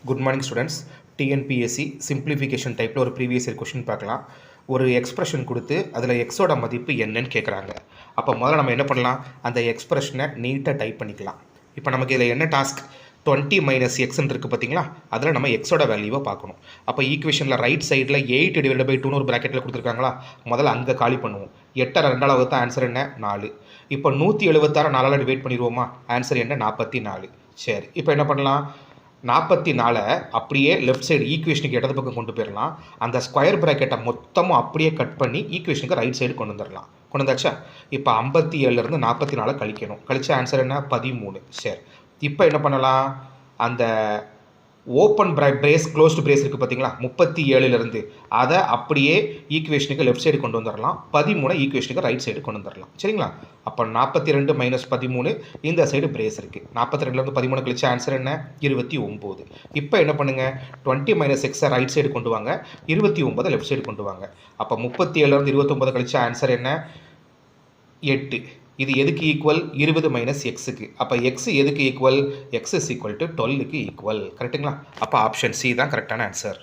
Good morning students. TNPSC simplification டைப்பில் ஒரு previous year question பார்க்கலாம். ஒரு எக்ஸ்பிரஷன் கொடுத்து அதில் எக்ஸோட மதிப்பு என்னன்னு கேட்குறாங்க. அப்போ முதல்ல நம்ம என்ன பண்ணலாம், அந்த எக்ஸ்பிரஷனை நீட்டாக டைப் பண்ணிக்கலாம். இப்போ நமக்கு இதில் என்ன டாஸ்க், 20 மைனஸ் எக்ஸ்ன்னு இருக்குது பார்த்தீங்களா, அதில் நம்ம எக்ஸோட வேல்யூவை பார்க்கணும். அப்போ ஈக்குவேஷனில் ரைட் சைடில் 8/2 ஒரு ப்ராக்கெட்டில் கொடுத்துருக்காங்களா, முதல்ல அங்கே காலி பண்ணுவோம். 8 2 வகுத்தா ஆன்சர் என்ன, 4. இப்போ 176 4ஆல் டிவைட் பண்ணிடுவோமா, ஆன்சர் என்ன, 44. சரி, இப்போ என்ன பண்ணலாம், 44 அப்படியே லெஃப்ட் சைடு ஈக்குவேஷனுக்கு இடது பக்கம் கொண்டு போயிடலாம். அந்த ஸ்கொயர் ப்ராக்கெட்டை மொத்தமும் அப்படியே கட் பண்ணி ஈக்குவேஷனுக்கு ரைட் சைடு கொண்டு வந்துடலாம். கொண்டு வந்தாச்சா, இப்போ 57 44 கழிக்கணும். கழிச்ச ஆன்சர் என்ன, 13. சரி, இப்போ என்ன பண்ணலாம், அந்த ஓப்பன் பிரேஸ் க்ளோஸ்டு பிரேஸ் இருக்குது பார்த்தீங்களா, 37 அதை அப்படியே ஈக்குவேஷனுக்கு லெஃப்ட் சைடு கொண்டு வந்துடலாம். 13 ஈக்குவேஷனுக்கு ரைட் சைடு கொண்டு வந்துடலாம். சரிங்களா, அப்போ 42 மைனஸ் 13 இந்த சைடு பிரேஸ் இருக்குது. 42 13 கழிச்சு ஆன்சர் என்ன, 29. இப்போ என்ன பண்ணுங்கள், 20 மைனஸ் எக்ஸை ரைட் சைடு கொண்டு வாங்க, 29 லெஃப்ட் சைடு கொண்டு வாங்க. அப்போ 37 29 கழிச்சு ஆன்சர் என்ன, 8. இது எதுக்கு ஈக்குவல், 20 மைனஸ் எக்ஸுக்கு. அப்போ எக்ஸ் எதுக்கு equal, x is equal to 12க்கு ஈக்குவல். கரெக்டுங்களா, அப்போ ஆப்ஷன் சி தான் கரெக்டான ஆன்சர்.